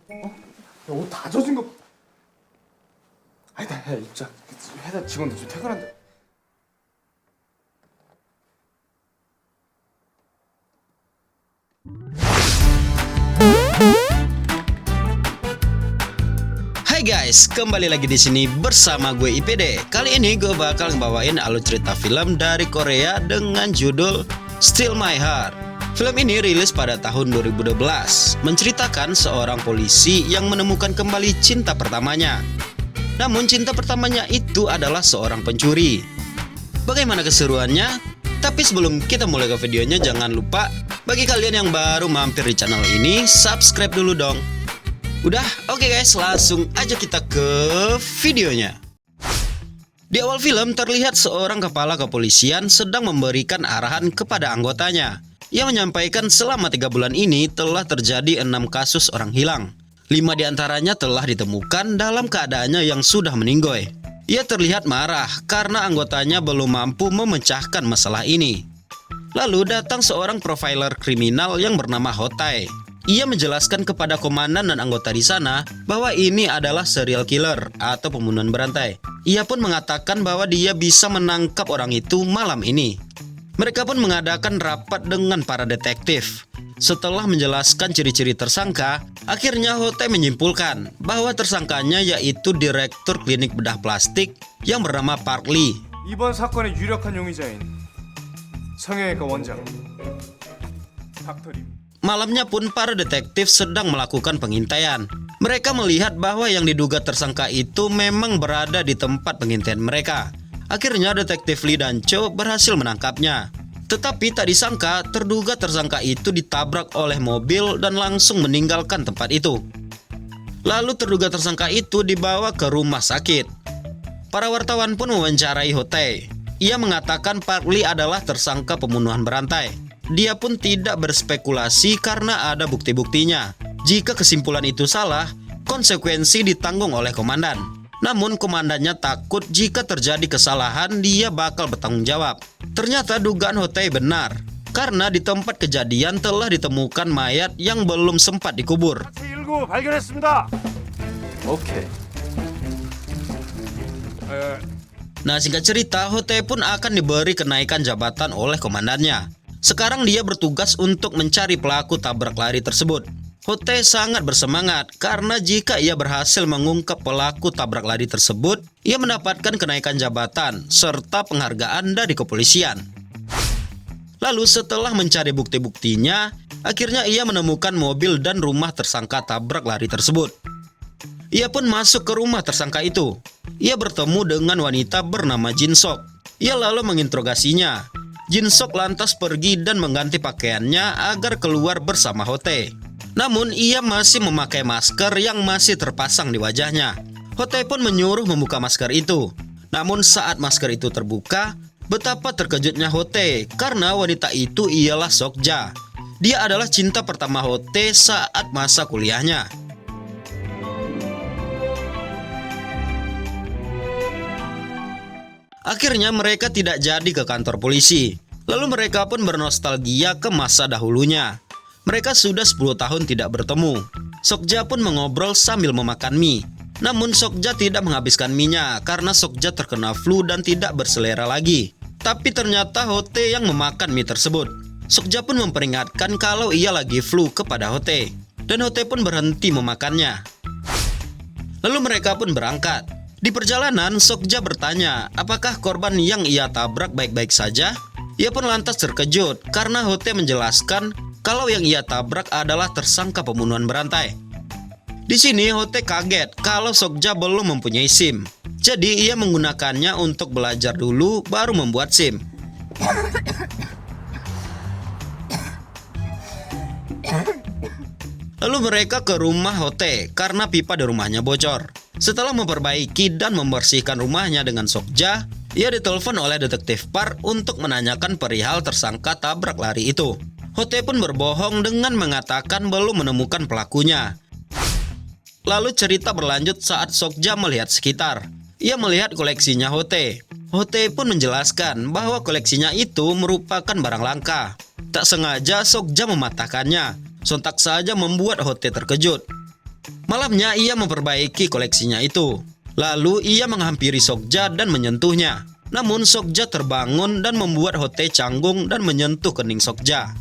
야, 옷 다 젖은 거. 아니다, 야, 입자. 회사 직원들 좀 퇴근한다. Hai guys, kembali lagi di sini bersama gue IPD. Kali ini gue bakal ngebawain alur cerita film dari Korea dengan judul Steal My Heart. Film ini rilis pada tahun 2012, menceritakan seorang polisi yang menemukan kembali cinta pertamanya. Namun cinta pertamanya itu adalah seorang pencuri. Bagaimana keseruannya? Tapi sebelum kita mulai ke videonya, jangan lupa bagi kalian yang baru mampir di channel ini, subscribe dulu dong. Udah, oke guys, langsung aja kita ke videonya. Di awal film terlihat seorang kepala kepolisian sedang memberikan arahan kepada anggotanya. Ia menyampaikan selama 3 bulan ini telah terjadi 6 kasus orang hilang. 5 diantaranya telah ditemukan dalam keadaannya yang sudah meninggoy. Ia terlihat marah karena anggotanya belum mampu memecahkan masalah ini. Lalu datang seorang profiler kriminal yang bernama Hotae. Ia menjelaskan kepada komandan dan anggota di sana bahwa ini adalah serial killer atau pembunuhan berantai. Ia pun mengatakan bahwa dia bisa menangkap orang itu malam ini. Mereka pun mengadakan rapat dengan para detektif. Setelah menjelaskan ciri-ciri tersangka, akhirnya Hotae menyimpulkan bahwa tersangkanya yaitu direktur klinik bedah plastik yang bernama Park Lee. 이번 사건의 유력한 용의자인 성형외과 원장 닥터 림. Malamnya pun para detektif sedang melakukan pengintaian. Mereka melihat bahwa yang diduga tersangka itu memang berada di tempat pengintaian mereka. Akhirnya detektif Lee dan Cho berhasil menangkapnya. Tetapi tak disangka terduga tersangka itu ditabrak oleh mobil dan langsung meninggalkan tempat itu. Lalu terduga tersangka itu dibawa ke rumah sakit. Para wartawan pun mewawancarai Hotae. Ia mengatakan Park Lee adalah tersangka pembunuhan berantai. Dia pun tidak berspekulasi karena ada bukti-buktinya. Jika kesimpulan itu salah, konsekuensi ditanggung oleh komandan. Namun komandannya takut jika terjadi kesalahan dia bakal bertanggung jawab. Ternyata dugaan Hotae benar, karena di tempat kejadian telah ditemukan mayat yang belum sempat dikubur. 일구 발견했습니다. 오케이. Nah, singkat cerita, Hotae pun akan diberi kenaikan jabatan oleh komandannya. Sekarang dia bertugas untuk mencari pelaku tabrak lari tersebut. Hotae sangat bersemangat karena jika ia berhasil mengungkap pelaku tabrak lari tersebut, ia mendapatkan kenaikan jabatan serta penghargaan dari kepolisian. Lalu setelah mencari bukti-buktinya, akhirnya ia menemukan mobil dan rumah tersangka tabrak lari tersebut. Ia pun masuk ke rumah tersangka itu. Ia bertemu dengan wanita bernama Jin Sok. Ia lalu menginterogasinya. Jin Sok lantas pergi dan mengganti pakaiannya agar keluar bersama Hotae. Namun ia masih memakai masker yang masih terpasang di wajahnya. Hotae pun menyuruh membuka masker itu. Namun saat masker itu terbuka, betapa terkejutnya Hotae karena wanita itu ialah Sokja. Dia adalah cinta pertama Hotae saat masa kuliahnya. Akhirnya mereka tidak jadi ke kantor polisi. Lalu mereka pun bernostalgia ke masa dahulunya. Mereka sudah 10 tahun tidak bertemu. Sokja pun mengobrol sambil memakan mie. Namun Sokja tidak menghabiskan mie-nya karena Sokja terkena flu dan tidak berselera lagi. Tapi ternyata Hotae yang memakan mie tersebut. Sokja pun memperingatkan kalau ia lagi flu kepada Hotae. Dan Hotae pun berhenti memakannya. Lalu mereka pun berangkat. Di perjalanan Sokja bertanya apakah korban yang ia tabrak baik-baik saja. Ia pun lantas terkejut karena Hotae menjelaskan kalau yang ia tabrak adalah tersangka pembunuhan berantai. Di sini Hotae kaget kalau Sokja belum mempunyai SIM. Jadi ia menggunakannya untuk belajar dulu baru membuat SIM. Lalu mereka ke rumah Hotae karena pipa di rumahnya bocor. Setelah memperbaiki dan membersihkan rumahnya dengan Sokja, ia ditelepon oleh detektif Park untuk menanyakan perihal tersangka tabrak lari itu. Hotae pun berbohong dengan mengatakan belum menemukan pelakunya. Lalu cerita berlanjut saat Sokja melihat sekitar. Ia melihat koleksinya Hotae. Hotae pun menjelaskan bahwa koleksinya itu merupakan barang langka. Tak sengaja Sokja mematahkannya. Sontak saja membuat Hotae terkejut. Malamnya ia memperbaiki koleksinya itu. Lalu ia menghampiri Sokja dan menyentuhnya. Namun Sokja terbangun dan membuat Hote canggung dan menyentuh kening Sokja.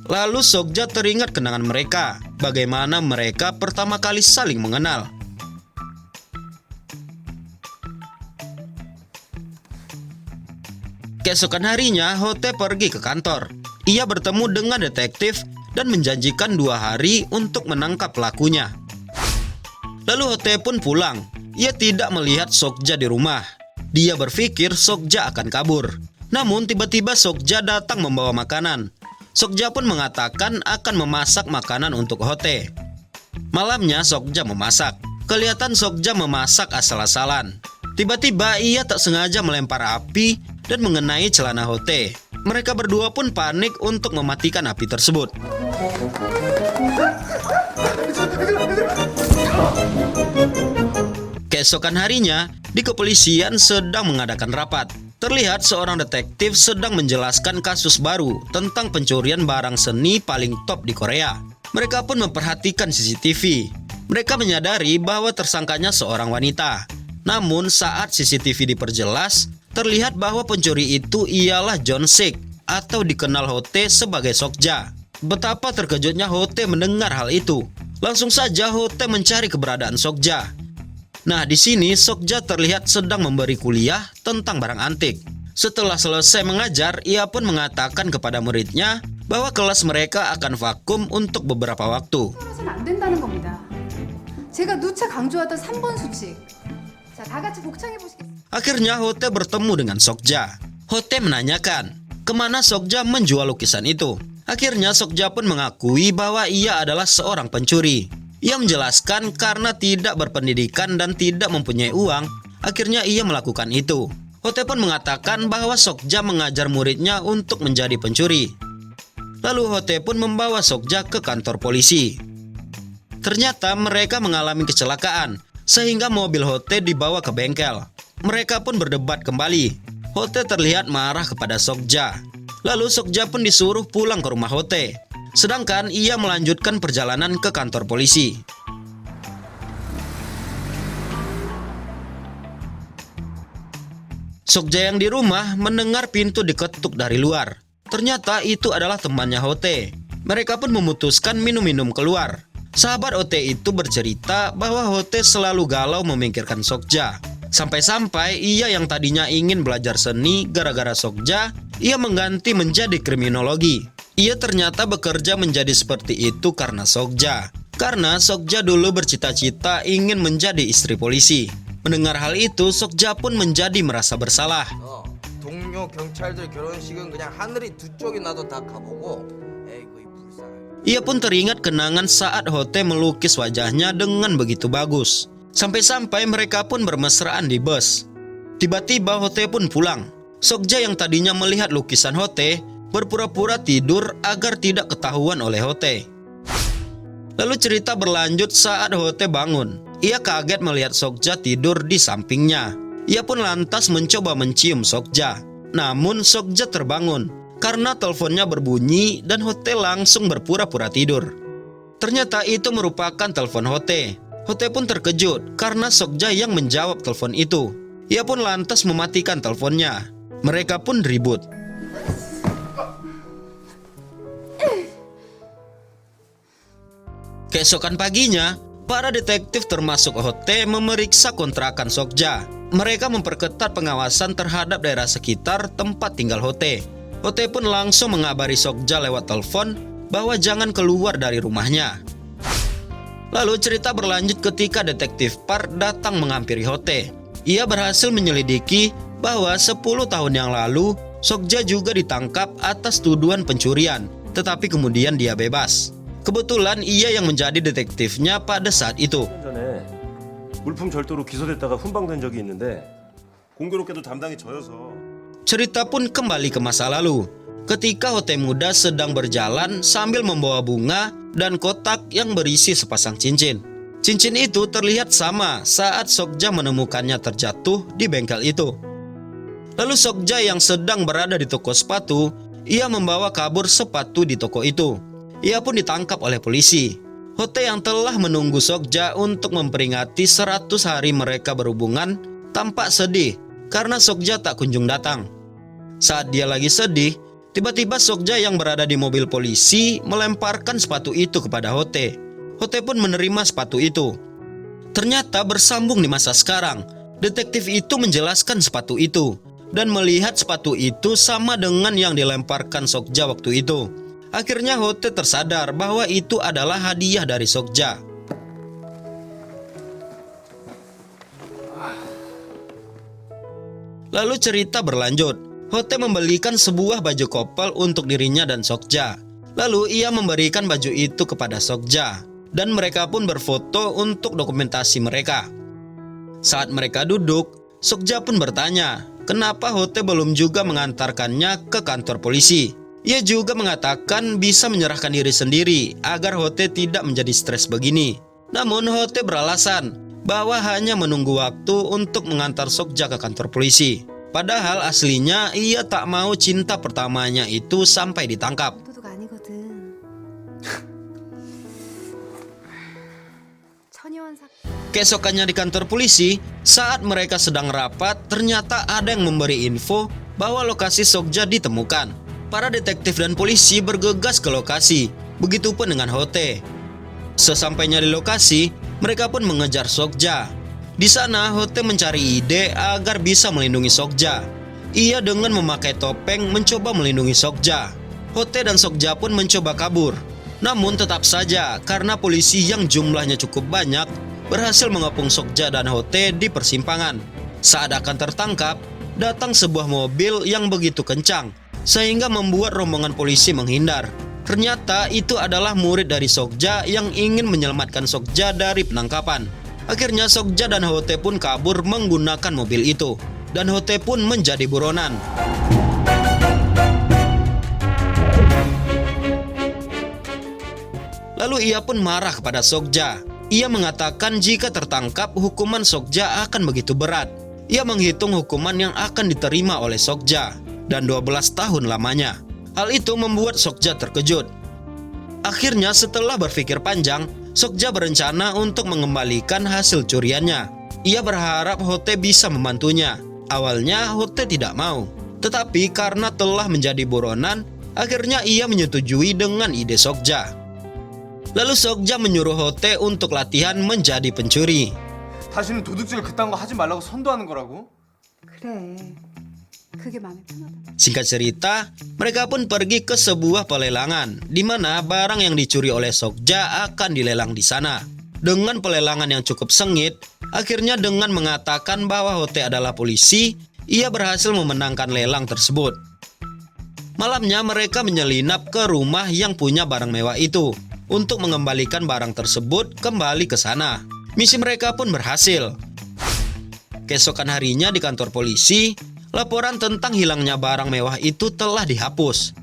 Lalu Sokja teringat kenangan mereka, bagaimana mereka pertama kali saling mengenal. Keesokan harinya, Hote pergi ke kantor. Ia bertemu dengan detektif dan menjanjikan 2 hari untuk menangkap pelakunya. Lalu Hote pun pulang. Ia tidak melihat Sokja di rumah. Dia berpikir Sokja akan kabur. Namun tiba-tiba Sokja datang membawa makanan. Sokja pun mengatakan akan memasak makanan untuk Hote. Malamnya Sokja memasak. Kelihatan Sokja memasak asal-asalan. Tiba-tiba ia tak sengaja melempar api dan mengenai celana Hote. Mereka berdua pun panik untuk mematikan api tersebut. Keesokan harinya, di kepolisian sedang mengadakan rapat. Terlihat seorang detektif sedang menjelaskan kasus baru tentang pencurian barang seni paling top di Korea. Mereka pun memperhatikan CCTV. Mereka menyadari bahwa tersangkanya seorang wanita. Namun saat CCTV diperjelas, terlihat bahwa pencuri itu ialah John Sik atau dikenal Hote sebagai Sokja. Betapa terkejutnya Hote mendengar hal itu. Langsung saja Hote mencari keberadaan Sokja. Nah, di sini Sokja terlihat sedang memberi kuliah tentang barang antik. Setelah selesai mengajar, ia pun mengatakan kepada muridnya bahwa kelas mereka akan vakum untuk beberapa waktu. 서로는 안 된다는 겁니다. 제가 누차 강조하던 3번 수칙. 자, 다 같이 복창해 보시겠습니다. Akhirnya Hote bertemu dengan Sokja. Hote menanyakan, kemana Sokja menjual lukisan itu? Akhirnya Sokja pun mengakui bahwa ia adalah seorang pencuri. Ia menjelaskan karena tidak berpendidikan dan tidak mempunyai uang, akhirnya ia melakukan itu. Hote pun mengatakan bahwa Sokja mengajar muridnya untuk menjadi pencuri. Lalu Hote pun membawa Sokja ke kantor polisi. Ternyata mereka mengalami kecelakaan, sehingga mobil Hote dibawa ke bengkel. Mereka pun berdebat kembali. Hote terlihat marah kepada Sokja. Lalu Sokja pun disuruh pulang ke rumah Hote. Sedangkan ia melanjutkan perjalanan ke kantor polisi. Sokja yang di rumah mendengar pintu diketuk dari luar. Ternyata itu adalah temannya Hote. Mereka pun memutuskan minum-minum keluar. Sahabat Hote itu bercerita bahwa Hote selalu galau memikirkan Sokja. Sampai-sampai ia yang tadinya ingin belajar seni gara-gara Sokja, ia mengganti menjadi kriminologi. Ia ternyata bekerja menjadi seperti itu karena Sokja. Karena Sokja dulu bercita-cita ingin menjadi istri polisi. Mendengar hal itu, Sokja pun menjadi merasa bersalah. 동료 경찰들 결혼식은 그냥 하늘이 두 쪽이 나도 다 가보고 에이구 이 불쌍한. Ia pun teringat kenangan saat Hote melukis wajahnya dengan begitu bagus. Sampai-sampai mereka pun bermesraan di bus. Tiba-tiba Hote pun pulang. Sokja yang tadinya melihat lukisan Hote berpura-pura tidur agar tidak ketahuan oleh Hote. Lalu cerita berlanjut saat Hote bangun. Ia kaget melihat Sokja tidur di sampingnya. Ia pun lantas mencoba mencium Sokja. Namun Sokja terbangun karena teleponnya berbunyi dan Hote langsung berpura-pura tidur. Ternyata itu merupakan telepon Hote. Hote pun terkejut karena Sokja yang menjawab telepon itu. Ia pun lantas mematikan teleponnya. Mereka pun ribut. Keesokan paginya, para detektif termasuk Hote memeriksa kontrakan Sokja. Mereka memperketat pengawasan terhadap daerah sekitar tempat tinggal Hote. Hote pun langsung mengabari Sokja lewat telepon bahwa jangan keluar dari rumahnya. Lalu cerita berlanjut ketika detektif Park datang menghampiri Hote. Ia berhasil menyelidiki bahwa 10 tahun yang lalu Sokja juga ditangkap atas tuduhan pencurian, tetapi kemudian dia bebas. Kebetulan ia yang menjadi detektifnya pada saat itu. 전에 물품 절도로 기소됐다가 훈방된 적이 있는데 공교롭게도 담당이 저여서 Cerita pun kembali ke masa lalu, ketika Hote muda sedang berjalan sambil membawa bunga dan kotak yang berisi sepasang cincin. Cincin itu terlihat sama saat Sokja menemukannya terjatuh di bengkel itu. Lalu Sokja yang sedang berada di toko sepatu, ia membawa kabur sepatu di toko itu. Ia pun ditangkap oleh polisi. Hote yang telah menunggu Sokja untuk memperingati 100 hari mereka berhubungan tampak sedih karena Sokja tak kunjung datang. Saat dia lagi sedih, tiba-tiba Sokja yang berada di mobil polisi melemparkan sepatu itu kepada Hote. Hote pun menerima sepatu itu. Ternyata bersambung di masa sekarang, detektif itu menjelaskan sepatu itu dan melihat sepatu itu sama dengan yang dilemparkan Sokja waktu itu. Akhirnya Hote tersadar bahwa itu adalah hadiah dari Sokja. Lalu cerita berlanjut. Hote membelikan sebuah baju couple untuk dirinya dan Sokja. Lalu ia memberikan baju itu kepada Sokja dan mereka pun berfoto untuk dokumentasi mereka. Saat mereka duduk, Sokja pun bertanya, kenapa Hote belum juga mengantarkannya ke kantor polisi. Ia juga mengatakan bisa menyerahkan diri sendiri agar Hote tidak menjadi stres begini. Namun Hote beralasan bahwa hanya menunggu waktu untuk mengantar Sokja ke kantor polisi. Padahal aslinya ia tak mau cinta pertamanya itu sampai ditangkap. 도둑 아니거든. 천여한 사. Keesokannya di kantor polisi, saat mereka sedang rapat, ternyata ada yang memberi info bahwa lokasi Sokja ditemukan. Para detektif dan polisi bergegas ke lokasi, begitupun dengan Hote. Sesampainya di lokasi, mereka pun mengejar Sokja. Di sana, Hote mencari ide agar bisa melindungi Sokja. Ia dengan memakai topeng mencoba melindungi Sokja. Hote dan Sokja pun mencoba kabur. Namun tetap saja, karena polisi yang jumlahnya cukup banyak, berhasil mengepung Sokja dan Hote di persimpangan. Saat akan tertangkap, datang sebuah mobil yang begitu kencang, sehingga membuat rombongan polisi menghindar. Ternyata itu adalah murid dari Sokja yang ingin menyelamatkan Sokja dari penangkapan. Akhirnya Sokja dan Hote pun kabur menggunakan mobil itu, dan Hote pun menjadi buronan. Lalu ia pun marah kepada Sokja. Ia mengatakan jika tertangkap hukuman Sokja akan begitu berat. Ia menghitung hukuman yang akan diterima oleh Sokja, dan 12 tahun lamanya. Hal itu membuat Sokja terkejut. Akhirnya setelah berpikir panjang, Sokja berencana untuk mengembalikan hasil curiannya. Ia berharap Hote bisa membantunya. Awalnya Hote tidak mau, tetapi karena telah menjadi buronan, akhirnya ia menyetujui dengan ide Sokja. Lalu Sokja menyuruh Hote untuk latihan menjadi pencuri. 다시는 도둑질 그딴 거 하지 말라고 선도하는 거라고? 그래. 그게 마음에 편하다. Singkat cerita, mereka pun pergi ke sebuah pelelangan di mana barang yang dicuri oleh Sokja akan dilelang di sana. Dengan pelelangan yang cukup sengit, akhirnya dengan mengatakan bahwa Hote adalah polisi, ia berhasil memenangkan lelang tersebut. Malamnya mereka menyelinap ke rumah yang punya barang mewah itu untuk mengembalikan barang tersebut kembali ke sana. Misi mereka pun berhasil. Keesokan harinya di kantor polisi, laporan tentang hilangnya barang mewah itu telah dihapus.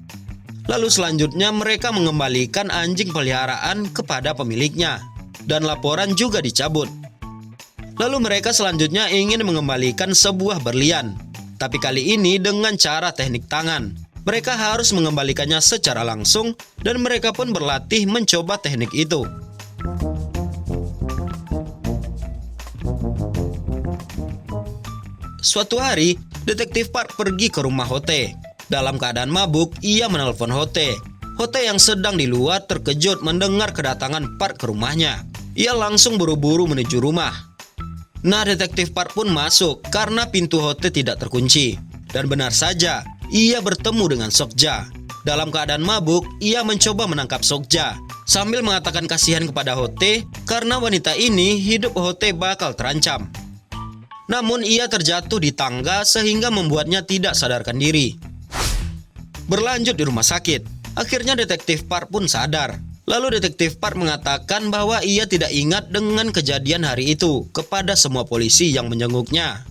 Lalu selanjutnya mereka mengembalikan anjing peliharaan kepada pemiliknya, dan laporan juga dicabut. Lalu mereka selanjutnya ingin mengembalikan sebuah berlian, tapi kali ini dengan cara teknik tangan. Mereka harus mengembalikannya secara langsung, dan mereka pun berlatih mencoba teknik itu. Suatu hari, detektif Park pergi ke rumah Hote. Dalam keadaan mabuk, ia menelpon Hote. Hote yang sedang di luar terkejut mendengar kedatangan Park ke rumahnya. Ia langsung buru-buru menuju rumah. Nah, detektif Park pun masuk karena pintu Hote tidak terkunci. Dan benar saja, ia bertemu dengan Sokja. Dalam keadaan mabuk, ia mencoba menangkap Sokja sambil mengatakan kasihan kepada Hote karena wanita ini hidup Hote bakal terancam. Namun ia terjatuh di tangga sehingga membuatnya tidak sadarkan diri. Berlanjut di rumah sakit, akhirnya detektif Park pun sadar. Lalu detektif Park mengatakan bahwa ia tidak ingat dengan kejadian hari itu kepada semua polisi yang menjenguknya.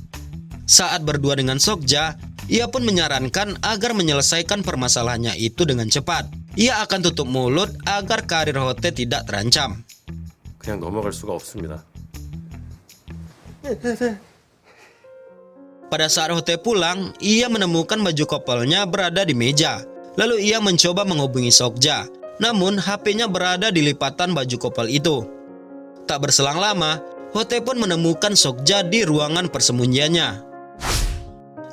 Saat berdua dengan Sokja, ia pun menyarankan agar menyelesaikan permasalahannya itu dengan cepat. Ia akan tutup mulut agar karir Hote tidak terancam. 그냥 넘어갈 수가 없습니다. Pada saat Hote pulang, ia menemukan baju couple-nya berada di meja. Lalu ia mencoba menghubungi Sokja. Namun HP-nya berada di lipatan baju kopel itu. Tak berselang lama, Hote pun menemukan Sokja di ruangan persembunyiannya.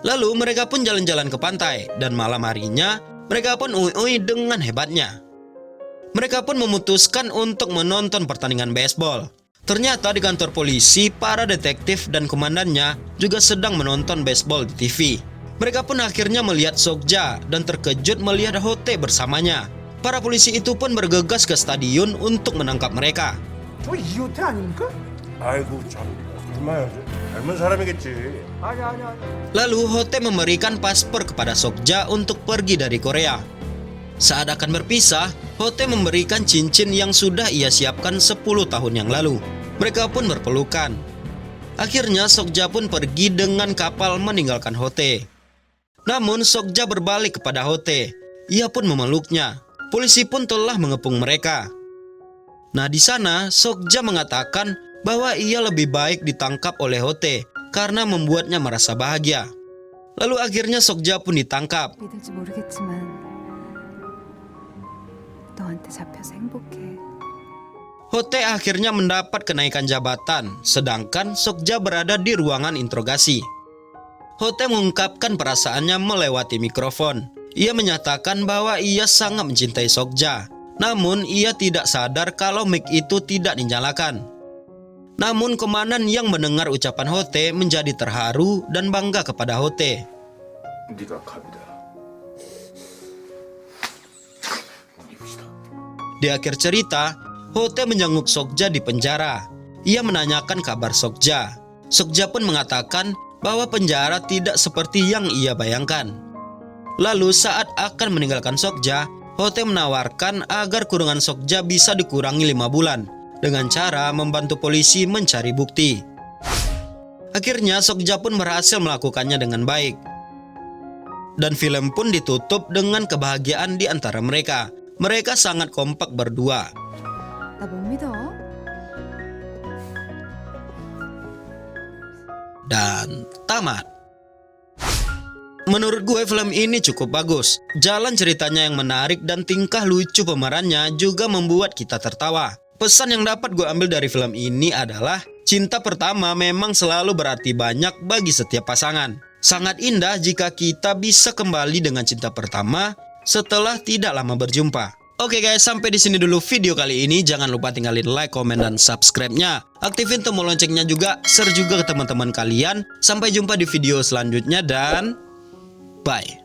Lalu mereka pun jalan-jalan ke pantai, dan malam harinya mereka pun ui-ui dengan hebatnya. Mereka pun memutuskan untuk menonton pertandingan baseball. Ternyata di kantor polisi, para detektif dan komandannya juga sedang menonton baseball di TV. Mereka pun akhirnya melihat Sokja dan terkejut melihat Hote bersamanya. Para polisi itu pun bergegas ke stadion untuk menangkap mereka. 저 이호태 아닙니까? 아이고 참 설마 닮은 사람이겠지. 아니. Lalu Hote memberikan paspor kepada Sokja untuk pergi dari Korea. Saat akan berpisah, Hote memberikan cincin yang sudah ia siapkan 10 tahun yang lalu. Mereka pun berpelukan. Akhirnya Sokja pun pergi dengan kapal meninggalkan Hote. Namun Sokja berbalik kepada Hote. Ia pun memeluknya. Polisi pun telah mengepung mereka. Nah, di sana Sokja mengatakan bahwa ia lebih baik ditangkap oleh Hote karena membuatnya merasa bahagia. Lalu akhirnya Sokja pun ditangkap. 믿을지 모르겠지만 너한테 잡혀서 행복해. Hote akhirnya mendapat kenaikan jabatan, sedangkan Sokja berada di ruangan interogasi. Hote mengungkapkan perasaannya melewati mikrofon. Ia menyatakan bahwa ia sangat mencintai Sokja. Namun ia tidak sadar kalau mic itu tidak dinyalakan. Namun komandan yang mendengar ucapan Hote menjadi terharu dan bangga kepada Hote. 네가 갑이다. Di akhir cerita, Hote menjenguk Sokja di penjara. Ia menanyakan kabar Sokja. Sokja pun mengatakan bahwa penjara tidak seperti yang ia bayangkan. Lalu saat akan meninggalkan Sokja, Hote menawarkan agar kurungan Sokja bisa dikurangi 5 bulan dengan cara membantu polisi mencari bukti. Akhirnya Sokja pun berhasil melakukannya dengan baik. Dan film pun ditutup dengan kebahagiaan di antara mereka. Mereka sangat kompak berdua. 나 못 믿어. Dan tamat. Menurut gue film ini cukup bagus. Jalan ceritanya yang menarik dan tingkah lucu pemerannya juga membuat kita tertawa. Pesan yang dapat gue ambil dari film ini adalah cinta pertama memang selalu berarti banyak bagi setiap pasangan. Sangat indah jika kita bisa kembali dengan cinta pertama setelah tidak lama berjumpa. Oke guys, sampai di sini dulu video kali ini. Jangan lupa tinggalin like, komen, dan subscribe-nya. Aktifin tombol loncengnya juga, share juga ke teman-teman kalian. Sampai jumpa di video selanjutnya dan bye.